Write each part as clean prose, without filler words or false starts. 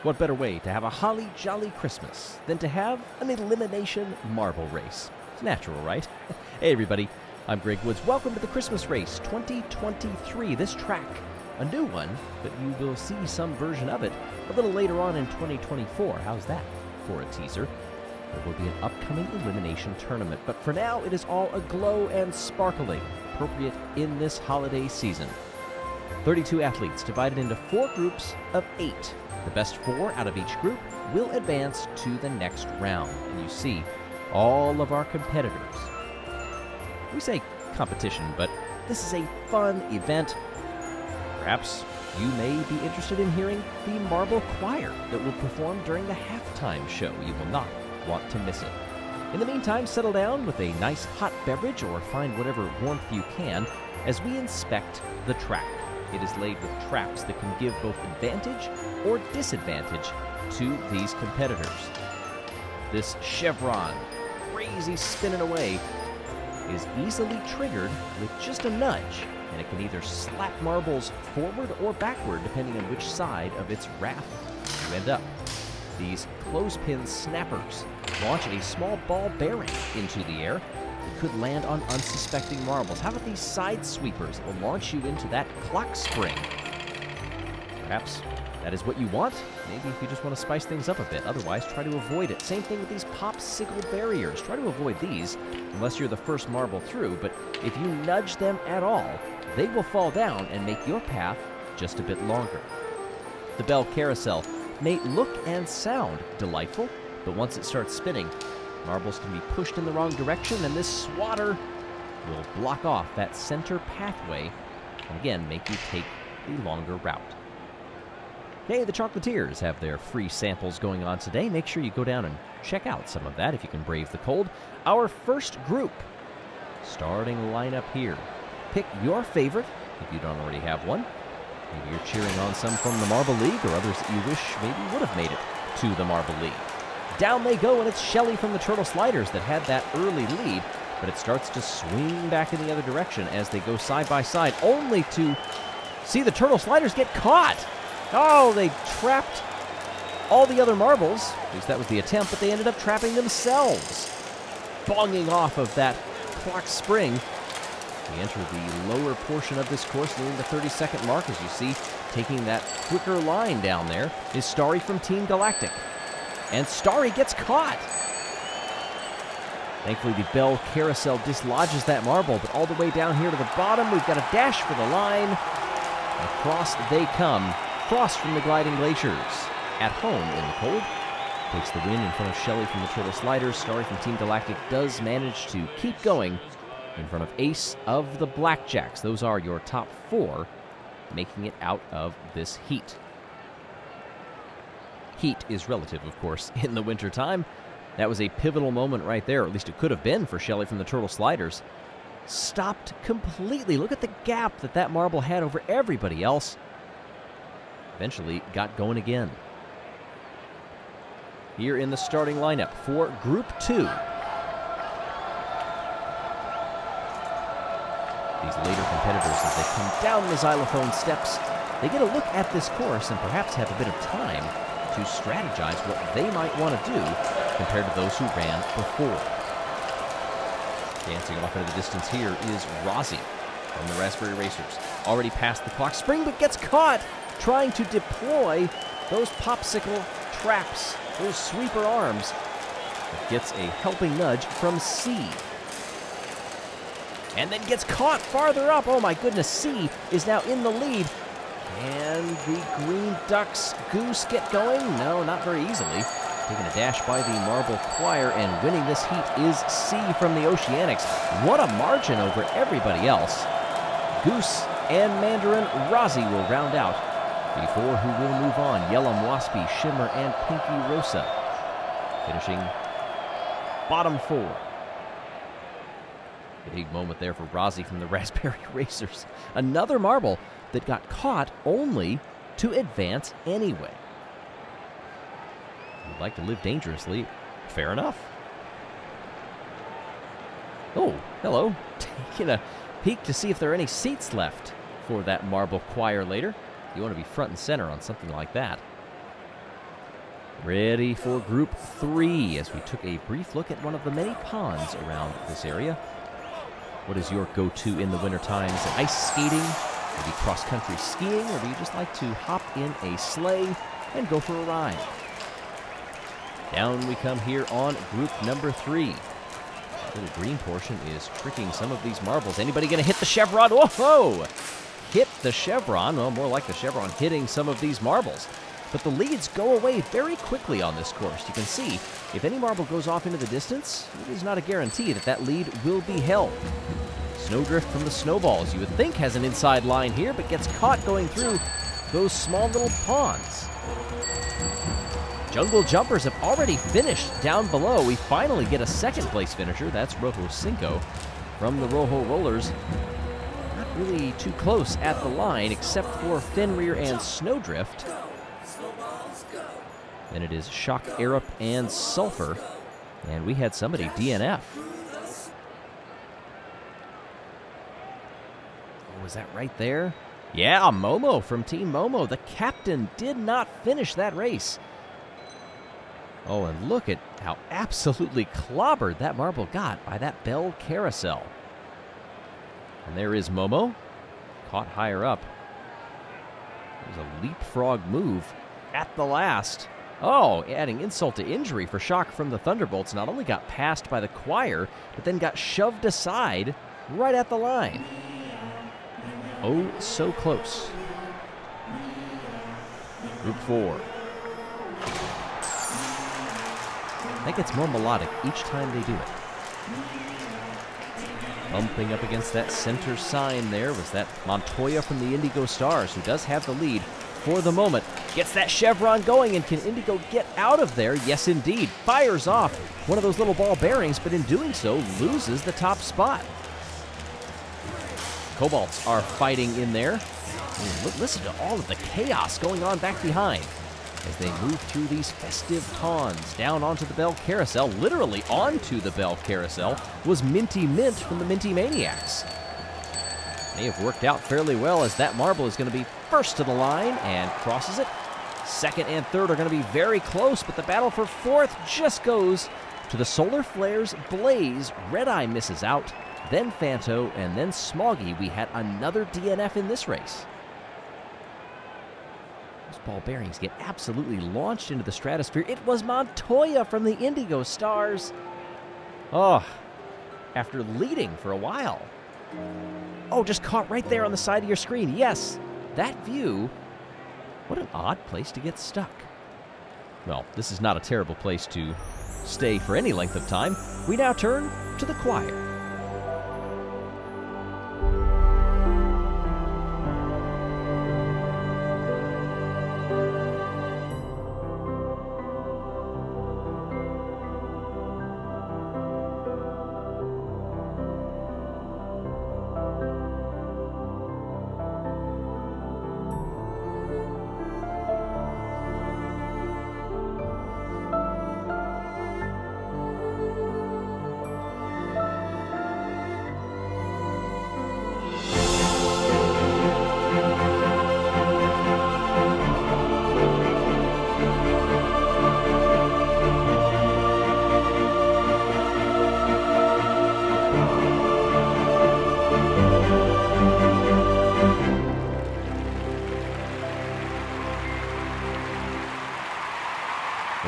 What better way to have a holly jolly Christmas than to have an elimination marble race? It's natural, right? Hey everybody, I'm Greg Woods. Welcome to the Christmas Race 2023. This track, a new one, but you will see some version of it a little later on in 2024. How's that for a teaser? There will be an upcoming elimination tournament, but for now it is all aglow and sparkling, appropriate in this holiday season. 32 athletes divided into 4 groups of 8. The best 4 out of each group will advance to the next round. And you see all of our competitors. We say competition, but this is a fun event. Perhaps you may be interested in hearing the marble choir that will perform during the halftime show. You will not want to miss it. In the meantime, settle down with a nice hot beverage or find whatever warmth you can as we inspect the track. It is laid with traps that can give both advantage or disadvantage to these competitors. This chevron, crazy spinning away, is easily triggered with just a nudge, and it can either slap marbles forward or backward depending on which side of its raft you end up. These clothespin snappers launch a small ball bearing into the air that could land on unsuspecting marbles. How about these side sweepers that will launch you into that clock spring? Perhaps that is what you want. Maybe if you just want to spice things up a bit. Otherwise, try to avoid it. Same thing with these popsicle barriers. Try to avoid these unless you're the first marble through. But if you nudge them at all, they will fall down and make your path just a bit longer. The bell carousel may look and sound delightful, but once it starts spinning, marbles can be pushed in the wrong direction, and this swatter will block off that center pathway and again make you take the longer route. Okay, the Chocolatiers have their free samples going on today. Make sure you go down and check out some of that if you can brave the cold. Our first group, starting lineup here. Pick your favorite if you don't already have one. Maybe you're cheering on some from the Marble League or others that you wish maybe would have made it to the Marble League. Down they go, and it's Jelle from the Turtle Sliders that had that early lead, but it starts to swing back in the other direction as they go side by side, only to see the Turtle Sliders get caught. Oh, they trapped all the other marbles. At least that was the attempt, but they ended up trapping themselves. Bonging off of that clock spring. We enter the lower portion of this course, nearing the 30-second mark, as you see. Taking that quicker line down there is Starry from Team Galactic. And Starry gets caught. Thankfully, the bell carousel dislodges that marble, but all the way down here to the bottom, we've got a dash for the line. Across they come. Cross from the Gliding Glaciers. At home in the cold. Takes the win in front of Jelle from the Turtle Sliders. Starry from Team Galactic does manage to keep going in front of Ace of the Blackjacks. Those are your top 4 making it out of this heat. Heat is relative, of course, in the wintertime. That was a pivotal moment right there, or at least it could have been for Jelle from the Turtle Sliders. Stopped completely. Look at the gap that that marble had over everybody else. Eventually got going again. Here in the starting lineup for Group 2. These later competitors, as they come down the xylophone steps, they get a look at this course and perhaps have a bit of time to strategize what they might want to do compared to those who ran before. Dancing off into the distance here is Rosie from the Raspberry Racers. Already past the clock spring, but gets caught trying to deploy those popsicle traps, those sweeper arms. But gets a helping nudge from C. And then gets caught farther up. Oh my goodness, C is now in the lead. And the Green Ducks Goose get going? No, not very easily. Taking a dash by the Marble Choir, and winning this heat is C from the Oceanics. What a margin over everybody else. Goose and Mandarin Rosie will round out before who will move on. Yellum, Waspy, Shimmer, and Pinky Rosa finishing bottom 4. Big moment there for Rosie from the Raspberry Racers. Another marble that got caught only to advance anyway. You'd like to live dangerously. Fair enough. Oh, hello. Taking a peek to see if there are any seats left for that Marble Choir later. You want to be front and center on something like that. Ready for Group 3 as we took a brief look at one of the many ponds around this area. What is your go-to in the wintertime? Is it ice skating, maybe cross-country skiing, or do you just like to hop in a sleigh and go for a ride? Down we come here on Group number 3. The little green portion is tricking some of these marbles. Anybody going to hit the chevron? Whoa! Hit the chevron. Well, more like the chevron hitting some of these marbles. But the leads go away very quickly on this course. You can see, if any marble goes off into the distance, it is not a guarantee that that lead will be held. Snowdrift from the snowballs, you would think has an inside line here, but gets caught going through those small little ponds. Jungle Jumpers have already finished down below. We finally get a second place finisher. That's Rojo Cinco from the Rojo Rollers. Not really too close at the line, except for Fenrir and Snowdrift. Then it is Shock Arup and Sulfur. And we had somebody DNF. Oh, was that right there? Yeah, Momo from Team Momo. The captain did not finish that race. Oh, and look at how absolutely clobbered that marble got by that Bell Carousel. And there is Momo, caught higher up. It was a leapfrog move at the last. Oh, adding insult to injury for Shock from the Thunderbolts. Not only got passed by the choir, but then got shoved aside right at the line. Oh, so close. Group 4. That gets more melodic each time they do it. Bumping up against that center sign there was that Montoya from the Indigo Stars, who does have the lead for the moment. Gets that chevron going, and can Indigo get out of there? Yes, indeed. Fires off one of those little ball bearings, but in doing so, loses the top spot. Cobalts are fighting in there. Listen to all of the chaos going on back behind as they move through these festive ponds down onto the Bell Carousel. Literally onto the Bell Carousel was Minty Mint from the Minty Maniacs. They have worked out fairly well, as that marble is going to be first to the line and crosses it. Second and third are going to be very close, but the battle for fourth just goes to the Solar Flares Blaze. Red Eye misses out, then Fanto, and then Smoggy. We had another DNF in this race. Those ball bearings get absolutely launched into the stratosphere. It was Montoya from the Indigo Stars. Oh, after leading for a while. Oh, just caught right there on the side of your screen. Yes, that view. What an odd place to get stuck. Well, this is not a terrible place to stay for any length of time. We now turn to the choir.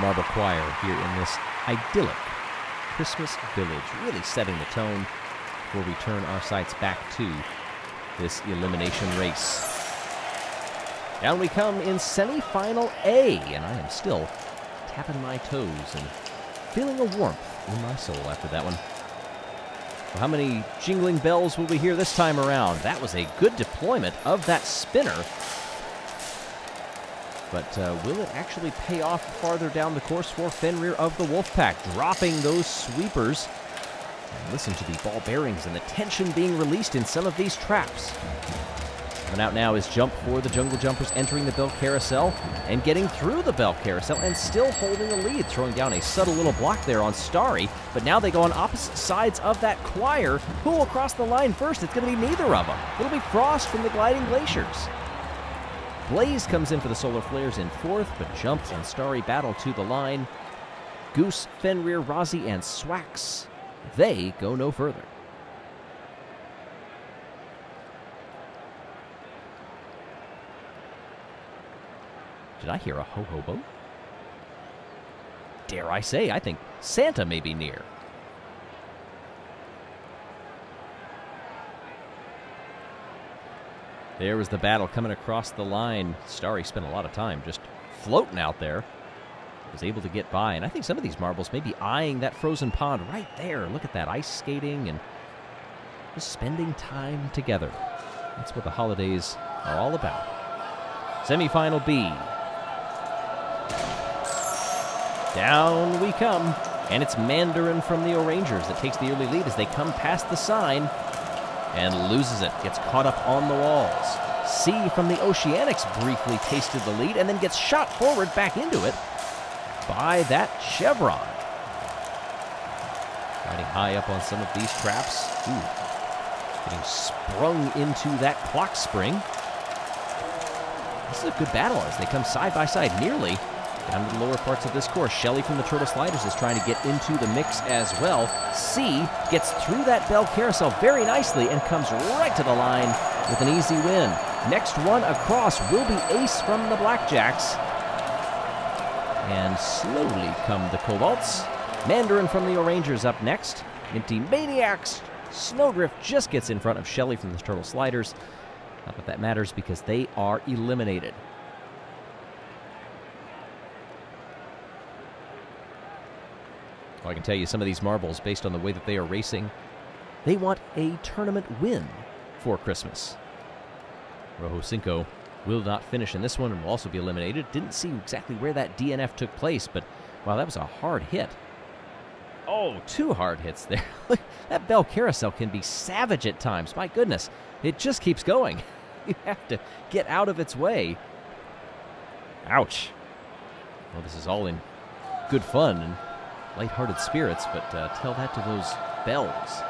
Marble Choir here in this idyllic Christmas village, really setting the tone before we turn our sights back to this elimination race. Down we come in semifinal A, and I am still tapping my toes and feeling a warmth in my soul after that one. Well, how many jingling bells will we hear this time around? That was a good deployment of that spinner. But will it actually pay off farther down the course for Fenrir of the Wolfpack, dropping those sweepers? And listen to the ball bearings and the tension being released in some of these traps. Coming out now is Jump for the Jungle Jumpers, entering the Bell Carousel and getting through the Bell Carousel and still holding the lead, throwing down a subtle little block there on Starry. But now they go on opposite sides of that choir. Who will cross the line first? It's going to be neither of them. It'll be Frost from the Gliding Glaciers. Blaze comes in for the solar flares in fourth, but Jump and Starry battle to the line. Goose, Fenrir, Rozzy, and Swax, they go no further. Did I hear a ho-ho-bo? Dare I say, I think Santa may be near. There was the battle coming across the line. Starry spent a lot of time just floating out there. Was able to get by, and I think some of these marbles may be eyeing that frozen pond right there. Look at that, ice skating and just spending time together. That's what the holidays are all about. Semifinal B. Down we come, and it's Mandarin from the O'Rangers that takes the early lead as they come past the sign and loses it. Gets caught up on the walls. C from the Oceanics briefly tasted the lead and then gets shot forward back into it by that Chevron. Riding high up on some of these traps. Ooh. Getting sprung into that clock spring. This is a good battle as they come side by side nearly down to the lower parts of this course. Jelle from the Turtle Sliders is trying to get into the mix as well. C gets through that bell carousel very nicely and comes right to the line with an easy win. Next one across will be Ace from the Blackjacks. And slowly come the Cobalts. Mandarin from the O'Rangers up next. Minty Maniacs. Snowdrift just gets in front of Jelle from the Turtle Sliders. Not that that matters because they are eliminated. Well, I can tell you some of these marbles, based on the way that they are racing, they want a tournament win for Christmas. Rojo Cinco will not finish in this one and will also be eliminated. Didn't see exactly where that DNF took place, but wow, that was a hard hit. Oh, 2 hard hits there. That bell carousel can be savage at times. My goodness, it just keeps going. You have to get out of its way. Ouch. Well, this is all in good fun and lighthearted spirits, but tell that to those bells.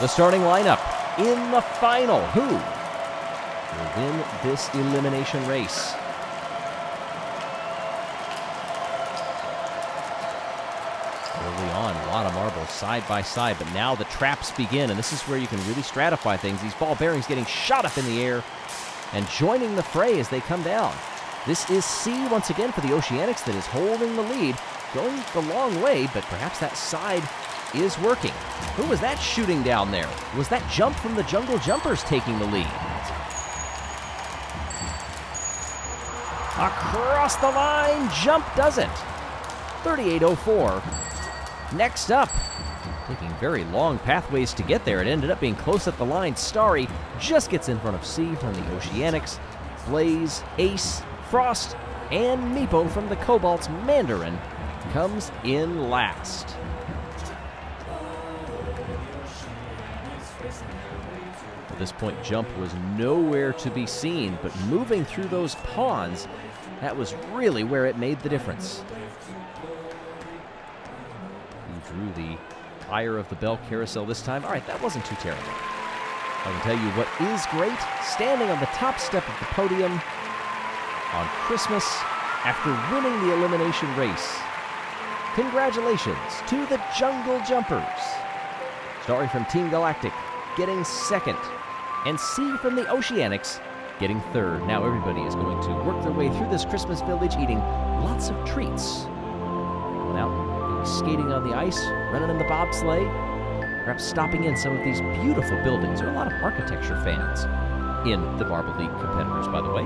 The starting lineup in the final. Who will win this elimination race? Early on, a lot of marbles side by side, but now the traps begin, and this is where you can really stratify things. These ball bearings getting shot up in the air and joining the fray as they come down. This is C once again for the Oceanics that is holding the lead, going the long way, but perhaps that side is working. Who was that shooting down there? Was that Jump from the Jungle Jumpers taking the lead? Across the line, Jump does it. 38.04. Next up, taking very long pathways to get there. It ended up being close at the line. Starry just gets in front of C from the Oceanics. Blaze, Ace, Frost, and Meepo from the Cobalts. Mandarin comes in last. At this point, Jump was nowhere to be seen, but moving through those ponds, that was really where it made the difference. He drew the ire of the bell carousel this time. All right, that wasn't too terrible. I can tell you what is great, standing on the top step of the podium on Christmas after winning the elimination race. Congratulations to the Jungle Jumpers. Starry from Team Galactic getting second, and C from the Oceanics getting third. Now everybody is going to work their way through this Christmas village eating lots of treats. Going out, maybe skating on the ice, running in the bobsleigh, perhaps stopping in some of these beautiful buildings. There are a lot of architecture fans in the Marble League competitors, by the way.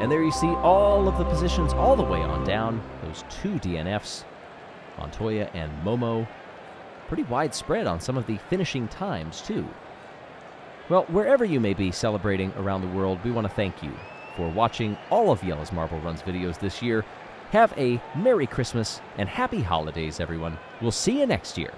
And there you see all of the positions all the way on down. Those 2 DNFs, Montoya and Momo. Pretty widespread on some of the finishing times, too. Well, wherever you may be celebrating around the world, we want to thank you for watching all of Jelle's Marble Runs videos this year. Have a Merry Christmas and Happy Holidays, everyone. We'll see you next year.